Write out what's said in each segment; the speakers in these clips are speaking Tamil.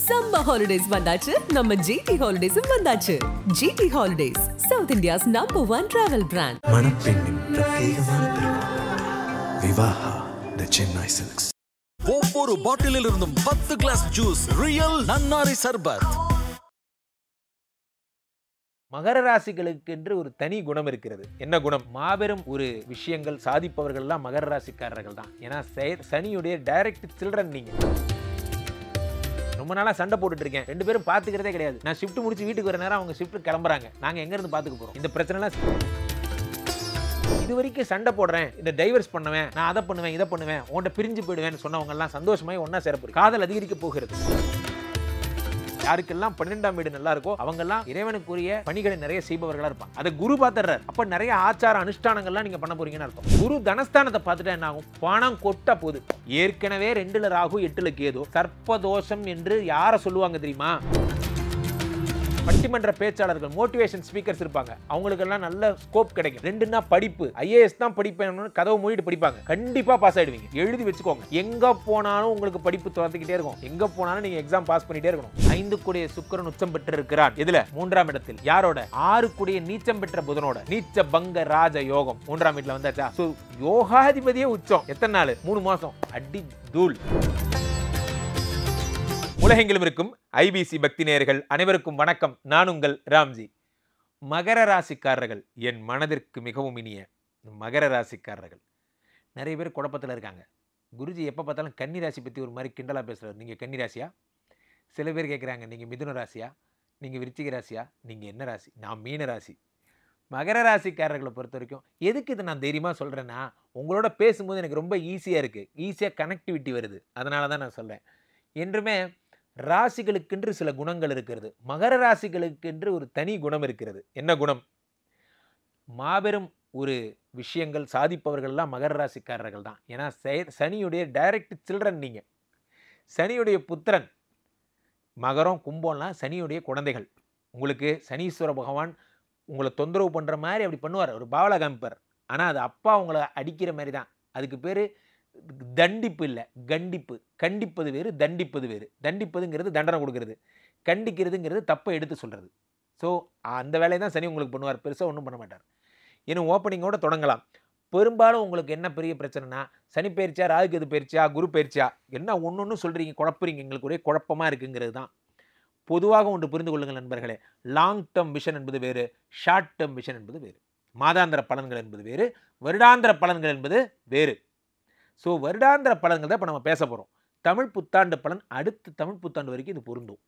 Summer holidays vandachu, நம்ம GT Holidays vandachu. GT Holidays, South India's #1 travel brand. மணப்பெண்ணின் பிரத்யேகமான திருமணம் விவாஹா தி சென்னை சில்க்ஸ். ஒவ்வொரு பாட்டிலில் இருந்தும் 10 கிளாஸ் ஜூஸ் ரியல் நன்னாரி சர்பத். மகர ராசிகளுக்கு என்று ஒரு தனி குணம் இருக்கிறது. என்ன குணம்? மாபெரும் ஒரு விஷயங்கள் சாதிப்பவர்கள் எல்லாம் மகர ராசிக்காரர்கள் தான். ஏன்னா சனியுடைய டைரக்ட் சில்ட்ரன் நீங்க. ரொம்ப நாளா சண்டை போட்டுட்டு இருக்கேன், ரெண்டு பேரும் பாத்துக்கிறதே கிடையாது. நான் ஷிஃப்ட் முடிச்சு வீட்டுக்கு வர நேரம் அவங்க ஷிஃப்ட் கிளம்புறாங்க, நாங்க எங்க இருந்து பாத்துக்க போறோம்? இந்த பிரச்சனை இது வரைக்கும் சண்டை போடுறேன், இந்த டைவர்ஸ் பண்ணுவேன், நான் அதை பண்ணுவேன் இதை பண்ணுவேன், உன்கிட்ட பிரிஞ்சு போயிடுவேன்னு சொன்னவங்க எல்லாம் சந்தோஷமாய் ஒன்னா சேரப்போம். காதல் அதிகரிக்க போகிறது. யாருக்கெல்லாம் 12ஆம் வீடு நல்லா இருக்கோ அவங்க எல்லாம் இறைவனுக்குரிய பணிகளை நிறைய செய்பவர்களா இருப்பாங்க. அதை குரு பாத்துறாரு. அப்ப நிறைய ஆச்சார அனுஷ்டானங்கள்லாம் நீங்க பண்ண போறீங்கன்னு அர்த்தம். குரு தனஸ்தானத்தை பார்த்துட்டா என்ன ஆகும்? பணம் கொட்ட போகுது. ஏற்கனவே 2ல ராகு 8ல கேது. சர்ப்பதோஷம் என்று யாரை சொல்லுவாங்க தெரியுமா? பட்டிமன்ற பேச்சாளர்கள், மோட்டிவேஷன் ஸ்பீக்கர்ஸ் இருப்பாங்க, அவங்களுக்கு எல்லாம் நல்ல ஸ்கோப் கிடைக்கும். 2னா படிப்பு. IAS தான் படிப்பேன், கதவு மூடிட்டு படிப்பாங்க, கண்டிப்பா பாஸ் ஆயிடுவீங்க. எழுதி வச்சுக்கோங்க. எங்க போனாலும் உங்களுக்கு படிப்பு துரத்துக்கிட்டே இருக்கும். எங்க போனாலும் நீங்க எக்ஸாம் பாஸ் பண்ணிட்டே இருக்கணும். 5 கூடிய சுக்கிரன் உச்சம் பெற்று இருக்கிறார். இதுல 3ஆம் இடத்தில் யாரோட? 6 கூடிய நீச்சம் பெற்ற புதனோட. நீச்ச பங்க ராஜ யோகம் 3ஆம் வீட்டுல வந்தாச்சா? யோகாதிபதியே உச்சம். எத்தனை நாள்? 3 மாசம். அடி தூள். உலகெங்கிலும் இருக்கும் IBC பக்தி நேயர்கள் அனைவருக்கும் வணக்கம். நான் உங்கள் ராம்ஜி. மகர ராசிக்காரர்கள், என் மனதிற்கு மிகவும் இனிய மகர ராசிக்காரர்கள். நிறைய பேர் குழப்பத்தில் இருக்காங்க. குருஜி எப்போ பார்த்தாலும் கன்னி ராசி பற்றி ஒரு மாதிரி கிண்டலாக பேசுகிறார். நீங்கள் கன்னி ராசியா? சில பேர் கேட்குறாங்க, நீங்கள் மிதுன ராசியா, நீங்கள் விருச்சிக ராசியா, நீங்கள் என்ன ராசி? நான் மீன ராசி. மகர ராசிக்காரர்களை பொறுத்த வரைக்கும் எதுக்கு இதை நான் தைரியமாக சொல்கிறேன்னா, உங்களோட பேசும்போது எனக்கு ரொம்ப ஈஸியாக இருக்குது, ஈஸியாக கனெக்டிவிட்டி வருது. அதனால தான் நான் சொல்கிறேன். என்றுமே ராசிகளுக்கென்று சில குணங்கள் இருக்கிறது. மகர ராசிகளுக்கென்று ஒரு தனி குணம் இருக்கிறது. என்ன குணம்? மாபெரும் ஒரு விஷயங்கள் சாதிப்பவர்கள் எல்லாம் மகர ராசிக்காரர்கள் தான். ஏன்னா சனியுடைய டைரக்ட் சில்ட்ரன் நீங்க. சனியுடைய புத்திரன். மகரம் கும்பம்லாம் சனியுடைய குழந்தைகள். உங்களுக்கு சனீஸ்வர பகவான் உங்களை தொந்தரவு பண்ற மாதிரி அப்படி பண்ணுவார், ஒரு பாவலா காமிப்பார். ஆனா அது அப்பா உங்களை அடிக்கிற மாதிரி தான். அதுக்கு பேரு தண்டிப்பு இல்லை, கண்டிப்பு. கண்டிப்பது வேறு, தண்டிப்பது வேறு. தண்டிப்பதுங்கிறது தண்டனை கொடுக்கறது, கண்டிக்கிறதுங்கிறது தப்பை எடுத்து சொல்றது. ஸோ அந்த வேலையை தான் சனி உங்களுக்கு பண்ணுவார், பெருசாக ஒன்றும் பண்ண மாட்டார். இன்னும் ஓப்பனிங்கோட தொடங்கலாம். பெரும்பாலும் உங்களுக்கு என்ன பெரிய பிரச்சனைனா, சனி பயிற்சியா, ராகு கேது பயிற்சியா, குரு பயிற்சியா, என்ன ஒன்று சொல்றீங்க, குழப்புறீங்க, எங்களுக்கு ஒரே குழப்பமா இருக்குங்கிறது தான். பொதுவாக ஒன்று புரிந்து கொள்ளுங்கள் நண்பர்களே. லாங் டேர்ம் விஷன் என்பது வேறு, ஷார்ட் டேர்ம் விஷன் என்பது வேறு. மாதாந்திர பலன்கள் என்பது வேறு, வருடாந்திர பலன்கள் என்பது வேறு. ஸோ வருடாந்திர பலன்கள் தான் இப்போ நம்ம பேச போகிறோம். தமிழ் புத்தாண்டு பலன் அடுத்த தமிழ் புத்தாண்டு வரைக்கும் இது பொருந்தும்.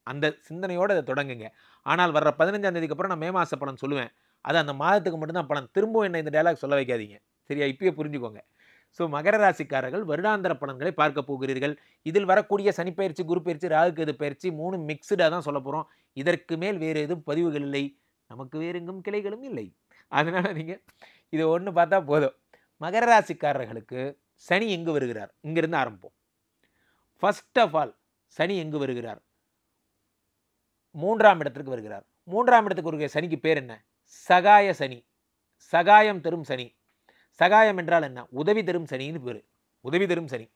அந்த சிந்தனையோடு அதை தொடங்குங்க. ஆனால் வர்ற 15ஆம் தேதிக்கு அப்புறம் நான் மே மாத பலன் சொல்லுவேன். அது அந்த மாதத்துக்கு மட்டும்தான் பலன். திரும்பவும் என்ன இந்த டயலாக் சொல்ல வைக்காதீங்க, சரியா? இப்பயே புரிஞ்சுக்கோங்க. ஸோ மகர ராசிக்காரர்கள் வருடாந்திர பலன்களை பார்க்க போகிறீர்கள். இதில் வரக்கூடிய சனிப்பயிற்சி, குரு பயிற்சி, ராகு கேது பயிற்சி 3 மிக்சடாக தான் சொல்ல போகிறோம். இதற்கு மேல் வேறு எதுவும் பதிவுகள் இல்லை, நமக்கு வேறு எங்கும் கிளைகளும் இல்லை. அதனால் நீங்கள் இதை ஒன்று பார்த்தா போதும். மகர ராசிக்காரர்களுக்கு சனி எங்கு வருகிறார்? இங்கிருந்து ஆரம்பிப்போம். ஃபர்ஸ்ட் ஆஃப் ஆல் சனி எங்கு வருகிறார்? 3ஆம் இடத்திற்கு வருகிறார். 3ஆம் இடத்துக்கு வருகிற சனிக்கு பேர் என்ன? சகாய சனி. சகாயம் தரும் சனி. சகாயம் என்றால் என்ன? உதவி தரும் சனின்னு பேர். உதவி தரும் சனி.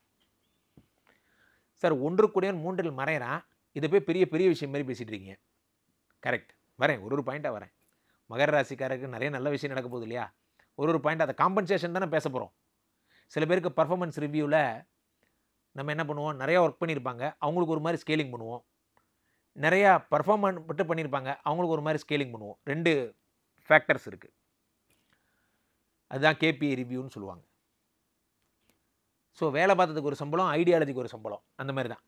சார் 1 கூடியவன் 3இல் மறைகிறான், இதை போய் பெரிய பெரிய விஷயம் மாதிரி பேசிட்டு இருக்கீங்க. கரெக்ட், வரேன், ஒரு பாயிண்டாக வரேன். மகர ராசிக்காரருக்கு நிறைய நல்ல விஷயம் நடக்க போகுது இல்லையா? ஒரு பாயிண்ட், அதை காம்பன்சேஷன் தானே பேச போகிறோம். சில பேருக்கு பர்ஃபார்மன்ஸ் ரிவ்யூவில் நம்ம என்ன பண்ணுவோம், நிறையா ஒர்க் பண்ணியிருப்பாங்க, அவங்களுக்கு ஒரு மாதிரி ஸ்கேலிங் பண்ணுவோம். நிறையா பர்ஃபார்மன்ஸ் மட்டும் பண்ணியிருப்பாங்க, அவங்களுக்கு ஒரு மாதிரி ஸ்கேலிங் பண்ணுவோம். 2 ஃபேக்டர்ஸ் இருக்குது. அதுதான் KPI ரிவ்யூன்னு சொல்லுவாங்க. ஸோ வேலை பார்த்ததுக்கு ஒரு சம்பளம், ஐடியாலஜிக்கு ஒரு சம்பளம், அந்த மாதிரி தான்.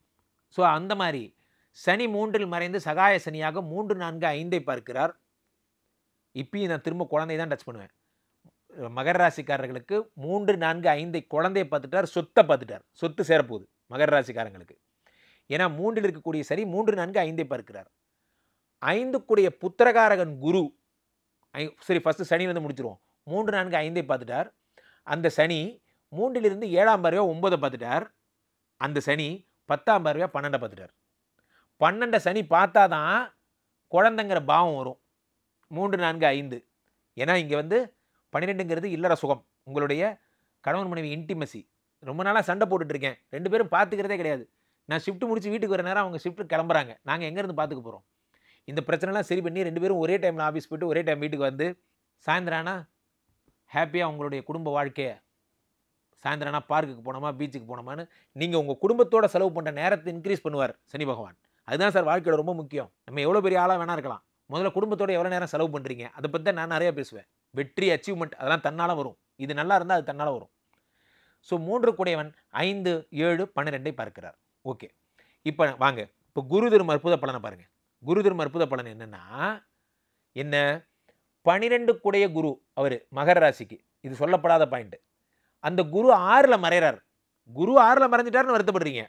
ஸோ அந்த மாதிரி சனி 3இல் மறைந்து சகாய சனியாக 3, 4, 5ஐ பார்க்கிறார். இப்பயும் நான் திரும்ப குழந்தை தான் டச் பண்ணுவேன். மகர ராசிக்காரர்களுக்கு 3, 4, 5 குழந்தையை பார்த்துட்டார், சொத்தை பார்த்துட்டார். சொத்து சேரப்போகுது மகர ராசிக்காரங்களுக்கு. ஏன்னா 3இல் இருக்கக்கூடிய சரி 3, 4, 5ஐ பார்க்கிறார். 5 கூடிய புத்திரகாரகன் குரு. சரி, ஃபர்ஸ்ட் சனி வந்து முடிச்சிருவோம். 3, 4, 5ஐ பார்த்துட்டார். அந்த சனி 3இலிருந்து 7ஆம் பார்வையாக 9ஐ பார்த்துட்டார். அந்த சனி 10ஆம் பார்வையாக 12ஐ பார்த்துட்டார். 12 சனி பார்த்தாதான் குழந்தைங்கிற பாவம் வரும். 3, 4, 5. ஏன்னா இங்கே வந்து 12ங்கிறது இல்லற சுகம், உங்களுடைய கணவன் மனைவி இன்டிமசி. ரொம்ப நாளாக சண்டை போட்டுட்டு இருக்கேன், 2 பேரும் பார்த்துக்கிறதே கிடையாது. நான் ஷிஃப்ட் முடிச்சு வீட்டுக்கு வர நேரம் அவங்க ஷிஃப்ட் கிளம்புறாங்க, நாங்கள் எங்கேருந்து பார்த்துக்க போகிறோம்? இந்த பிரச்சனைலாம் சரி பண்ணி 2 பேரும் ஒரே டைமில் ஆஃபீஸ் போய்ட்டு ஒரே டைம் வீட்டுக்கு வந்து சாயந்தரம் ஆனால் ஹாப்பியாக உங்களுடைய குடும்ப வாழ்க்கையை சாயந்தரம் ஆனால் பார்க்குக்கு போனோமா பீச்சுக்கு போனோமான்னு நீங்கள் உங்கள் குடும்பத்தோட செலவு பண்ணுற நேரத்தை இன்க்ரீஸ் பண்ணுவார் சனி பகவான். அதுதான் சார் வாழ்க்கையோட ரொம்ப முக்கியம். நம்ம எவ்வளோ பெரிய ஆளாக வேணா இருக்கலாம், முதல்ல குடும்பத்தோட எவ்வளோ நேரம் செலவு பண்ணுறீங்க அதை பற்றி தான் நான் நிறையா பேசுவேன். வெற்றி, அச்சீவ்மெண்ட் அதெல்லாம் தன்னால் வரும். இது நல்லா இருந்தால் அது தன்னால் வரும். ஸோ 3 கூடையவன் 5, 7, 12 பார்க்கிறார். ஓகே, இப்போ வாங்க, இப்போ குரு தரும் அற்புத பலனை பாருங்கள். குரு தரும் அற்புத பலன் என்னென்னா என்ன? 12 கூடைய குரு அவர் மகர ராசிக்கு, இது சொல்லப்படாத பாயிண்ட். அந்த குரு 6ல் மறைகிறார். குரு 6ல் மறைஞ்சிட்டாருன்னு வருத்தப்படுறீங்க.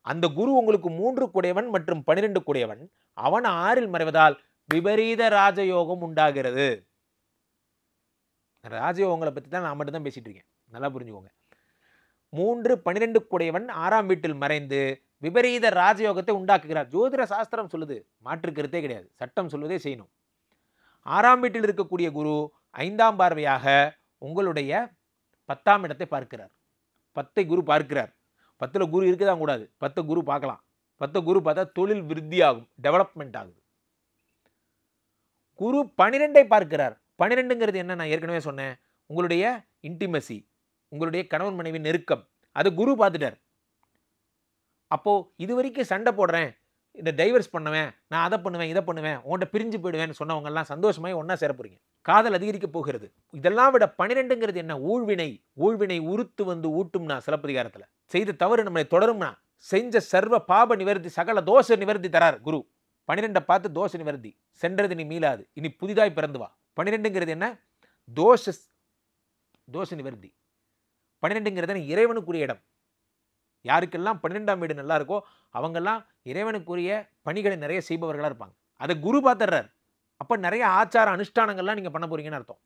அந்த குரு உங்களுக்கு 3 கூடையவன் மற்றும் 12 கூடையவன், அவன் 6ல் மறைவதால் விபரீத ராஜயோகம் உண்டாகிறது. ராஜயோகங்களை பற்றி தான் நான் மட்டும் தான் பேசிட்டு இருக்கேன், நல்லா புரிஞ்சுக்கோங்க. 3, 12 கூடையவன் 6ஆம் வீட்டில் மறைந்து விபரீத ராஜயோகத்தை உண்டாக்குகிறார். ஜோதிட சாஸ்திரம் சொல்லுது, மாற்று கருத்தே கிடையாது, சட்டம் சொல்வதே செய்யணும். 6ஆம் வீட்டில் இருக்கக்கூடிய குரு 5ஆம் பார்வையாக உங்களுடைய 10ஆம் இடத்தை பார்க்கிறார். 10ஐ குரு பார்க்கிறார். 10ல் குரு இருக்கதான் கூடாது, 10 குரு பார்க்கலாம். 10 குரு பார்த்தா தொழில் விருத்தி ஆகும், டெவலப்மெண்ட் ஆகுது. குரு 12ஐ பார்க்கிறார். 12ங்கிறது என்ன? நான் ஏற்கனவே சொன்னேன், உங்களுடைய இன்டிமசி, உங்களுடைய கணவன் மனைவி நெருக்கம், அதை குரு பார்த்துட்டார். அப்போது இது வரைக்கும் சண்டை போடுறேன், இந்த டைவர்ஸ் பண்ணுவேன், நான் அதை பண்ணுவேன் இதை பண்ணுவேன், உங்கள்கிட்ட பிரிஞ்சு போயிடுவேன்னு சொன்னவங்கெல்லாம் சந்தோஷமாய் ஒன்றா சேர போகிறீங்க. காதல் அதிகரிக்க போகிறது. இதெல்லாம் விட 12ங்கிறது என்ன? ஊழ்வினை. ஊழ்வினை உறுத்து வந்து ஊட்டும்னா சிலப்பதிகாரத்தில். செய்த தவறு நம்மளை தொடரும்னா, செஞ்ச சர்வ பாப நிவர்த்தி சகல தோஷ நிவர்த்தி தரார் குரு. 12 பார்த்து தோஷ நிவர்த்தி. சென்றது நீ மீளாது, இனி புதிதாய் பிறந்து வா. 12ங்கிறது என்ன? தோஷ நிவர்த்தி. 12ங்கிறது இறைவனுக்குரிய இடம். யாருக்கெல்லாம் 12ஆம் வீடு நல்லா இருக்கோ அவங்கெல்லாம் இறைவனுக்குரிய பணிகளை நிறைய செய்பவர்களாக இருப்பாங்க. அதை குரு பார்த்துறார். அப்போ நிறைய ஆச்சார அனுஷ்டானங்கள்லாம் நீங்கள் பண்ண போறீங்கன்னு அர்த்தம்.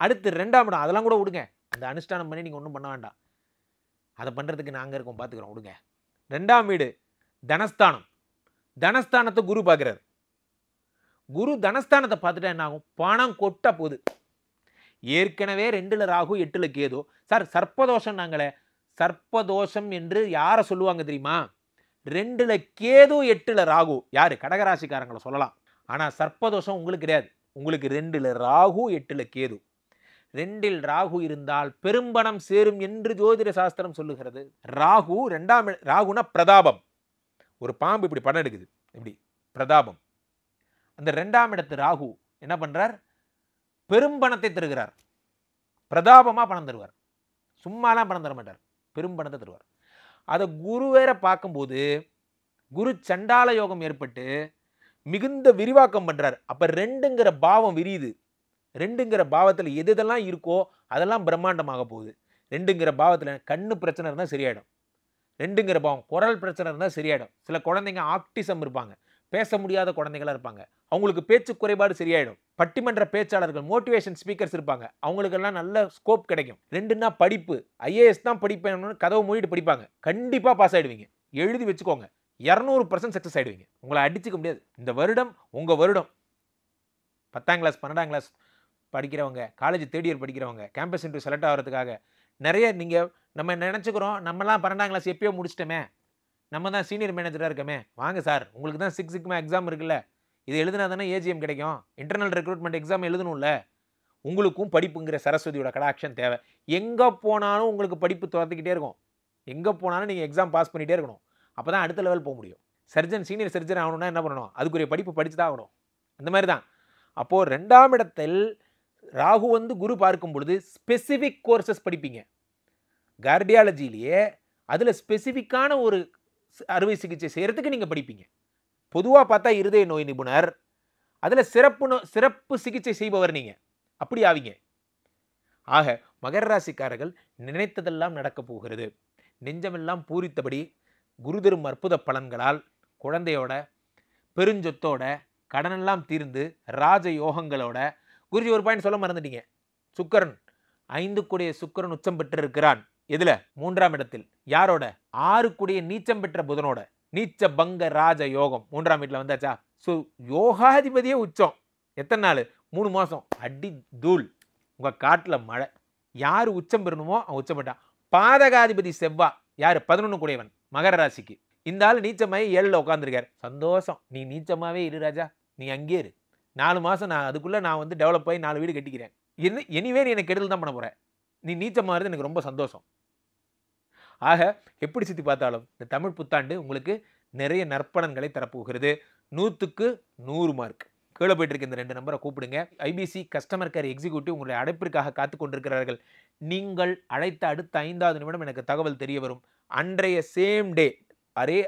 அடுத்து 2ஆம் இடம், அதெல்லாம் கூட விடுங்க, அந்த அனுஷ்டானம் பண்ணி நீங்கள் ஒன்றும் பண்ண வேண்டாம், அதை பண்ணுறதுக்கு நாங்கள் இருக்கோம், பார்த்துக்கிறோம், விடுங்க. 2ஆம் வீடு தனஸ்தானம். தனஸ்தானத்தை குரு பார்க்குறார். குரு தனஸ்தானத்தை பார்த்துட்டா என்ன ஆகும்? பணம் கொட்ட போகுது. ஏற்கனவே 2ல் ராகு 8ல் கேது. சார் சர்ப்பதோஷம், நாங்களே சர்ப்பதோஷம் என்று யாரை சொல்லுவாங்க தெரியுமா? 2ல் கேது 8ல் ராகு. யாரு? கடகராசிக்காரங்களை சொல்லலாம். ஆனால் சர்ப்பதோஷம் உங்களுக்கு கிடையாது. உங்களுக்கு 2ல் ராகு 8ல் கேது. 2ல் ராகு இருந்தால் பெரும்பணம் சேரும் என்று ஜோதிட சாஸ்திரம் சொல்லுகிறது. ராகு 2ஆம் ராகுனா பிரதாபம். ஒரு பாம்பு இப்படி படம் எடுக்குது, இப்படி பிரதாபம். அந்த 2ஆம் இடத்து ராகு என்ன பண்றார்? பெரும்பணத்தை தருகிறார். பிரதாபமா பணம் தருவார், சும்மாலாம் பணம் தர மாட்டார், பெரும்பணத்தை தருவார். அதை குரு வேற பார்க்கும்போது குரு சண்டால யோகம் ஏற்பட்டு மிகுந்த விரிவாக்கம் பண்றார். அப்ப 2ங்கிற பாவம் விரியுது. 2ங்கிற பாவத்தில் எதெல்லாம் இருக்கோ அதெல்லாம் பிரம்மாண்டமாக போகுது. 2ங்கிற பாவத்தில் கண்ணு பிரச்சனை இருந்தால் சரியாயிடும். 2ங்கிற பாவம் குரல் பிரச்சனை இருந்தால் சரியாயிடும். சில குழந்தைங்க ஆக்டிசம் இருப்பாங்க, பேச முடியாத குழந்தைங்களா இருப்பாங்க, அவங்களுக்கு பேச்சு குறைபாடு சரியாயிடும். பட்டிமன்ற பேச்சாளர்கள், மோட்டிவேஷன் ஸ்பீக்கர்ஸ் இருப்பாங்க, அவங்களுக்கெல்லாம் நல்ல ஸ்கோப் கிடைக்கும். 2ன்னா படிப்பு, ஐஏஎஸ் தான் படிப்பேன்னு கதவை மூடிட்டு படிப்பாங்க, கண்டிப்பாக பாஸ் ஆகிடுவீங்க. எழுதி வச்சுக்கோங்க, 200% சக்ஸஸ் ஆகிடுவீங்க. உங்களை அடிச்சுக்க முடியாது. இந்த வருடம் உங்கள் வருடம். 10ஆம் கிளாஸ் 12ஆம் கிளாஸ் படிக்கிறவங்க, காலேஜ் 3rd இயர் படிக்கிறவங்க, கேம்பஸ் இன்டர்வியூ செலக்ட் ஆகிறதுக்காக நிறைய நம்ம நினச்சிக்கிறோம், நம்மலாம் 12ஆம் கிளாஸ் எப்பயோ முடிச்சிட்டோமே, நம்ம தான் சீனியர் மேனேஜராக இருக்கமே. வாங்க சார், உங்களுக்கு தான் 6 சிக்மா எக்ஸாம் இருக்குல்ல, இது எழுதுனா தானே ஏஜிஎம் கிடைக்கும். இன்டர்னல் ரெக்ரூட்மெண்ட் எக்ஸாம் எழுதணும்ல. உங்களுக்கும் படிப்புங்கிற சரஸ்வதியோட கடாக்ஷன் தேவை. எங்கே போனாலும் உங்களுக்கு படிப்பு துரத்துக்கிட்டே இருக்கும். எங்கே போனாலும் நீங்கள் எக்ஸாம் பாஸ் பண்ணிகிட்டே இருக்கணும். அப்போ தான் அடுத்த லெவல் போக முடியும். சர்ஜன், சீனியர் சர்ஜன் ஆகணும்னா என்ன பண்ணணும்? அதுக்குரிய படிப்பு படித்து தான் ஆகணும். அந்த மாதிரி தான். அப்போது 2ஆம் இடத்தில் ராகு வந்து குரு பார்க்கும் பொழுது ஸ்பெசிஃபிக் கோர்சஸ் படிப்பீங்க. கார்டியாலஜிலேயே அதில் ஸ்பெசிஃபிக்கான ஒரு அறுவை சிகிச்சை செய்கிறதுக்கு நீங்கள் படிப்பீங்க. பொதுவாக பார்த்தா இருதய நோய் நிபுணர், அதில் சிறப்பு சிகிச்சை செய்பவர் நீங்கள், அப்படி ஆவீங்க. ஆக மகர ராசிக்காரர்கள் நினைத்ததெல்லாம் நடக்கப் போகிறது. நெஞ்சமெல்லாம் பூரித்தபடி குரு தரும் அற்புத பலன்களால் குழந்தையோட, பெருஞ்சொத்தோட, கடனெல்லாம் தீர்ந்து ராஜ யோகங்களோட. குருஜி ஒரு பாயிண்ட் சொல்ல மறந்துட்டீங்க. சுக்கரன் 5 கூடிய சுக்கரன் உச்சம் பெற்றிருக்கிறான். எதுல? 3ஆம் இடத்தில். யாரோட? 6 கூடிய நீச்சம் பெற்ற புதனோட. நீச்ச பங்க ராஜ யோகம் 3ஆம் வீட்டில் வந்தாச்சா? ஸோ யோகாதிபதியே உச்சம். எத்தனை நாள்? 3 மாதம். அடி தூள். உங்கள் காட்டில் மழை. யார் உச்சம் பெறணுமோ அவன் உச்சம் பெற்றான். பாதகாதிபதி செவ்வா. யார்? 11 கூடியவன். மகர ராசிக்கு. இந்த ஆள் நீச்சமாயி 7ல் உட்காந்துருக்காரு. சந்தோஷம். நீ நீச்சமாவே இரு ராஜா, நீ அங்கே இரு. 4 மாதம் நான் அதுக்குள்ளே நான் வந்து டெவலப் ஆகி 4 வீடு கட்டிக்கிறேன். எனிவே நீ எனக்கு கெடுதல் தான் பண்ண போகிறேன். நீ நீச்சமாகிறது எனக்கு ரொம்ப சந்தோஷம். ஆக எப்படி சுற்றி பார்த்தாலும் இந்த தமிழ் புத்தாண்டு உங்களுக்கு நிறைய நற்பலன்களை தரப்போகிறது. 100க்கு 100 மார்க். கீழே போயிட்டு இருக்க இந்த 2 நம்பரை கூப்பிடுங்க. ஐபிசி கஸ்டமர் கேர் எக்ஸிக்யூட்டிவ் உங்களுடைய அழைப்பிற்காக காத்து கொண்டிருக்கிறார்கள். நீங்கள் அழைத்த அடுத்த 5வது நிமிடம் எனக்கு தகவல் தெரிய வரும். அன்றைய சேம் டே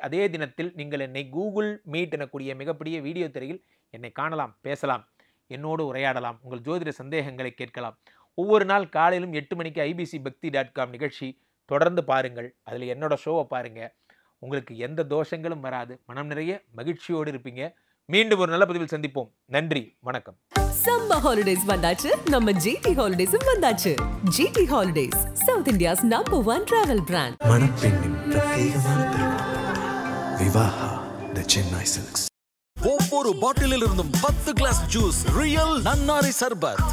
அதே தினத்தில் நீங்கள் என்னை கூகுள் மீட் எனக்கூடிய மிகப்பெரிய வீடியோ திரையில் என்னை காணலாம், பேசலாம், என்னோடு உரையாடலாம், உங்கள் ஜோதிட சந்தேகங்களை கேட்கலாம். ஒவ்வொரு நாள் காலையிலும் 8 மணிக்கு ibcbakti.com நிகழ்ச்சி தொடர்ந்து பாருங்கள். அதில் என்னோட ஷோவை பாருங்கள். உங்களுக்கு எந்த தோஷங்களும் வராது. மனம் நிறைய மகிழ்ச்சியோடு இருப்பீங்க. மீண்டும் ஒரு நல்ல பதிவில் சந்திப்போம். நன்றி, வணக்கம். சம்மர் ஹாலிடேஸ் வந்தாச்சு, நம்ம ஜிடி ஹாலிடேஸும் வந்தாச்சு. GT holidays, South India's number 1 travel brand. மணப்பெண்ணின் பிரத்யேகமான திருமணம். Vivaha the Chennai silks. ஒவ்வொரு பாட்டிலில் இருந்தும் 10 கிளாஸ் ஜூஸ் ரியல் நன்னாரி சர்பத்.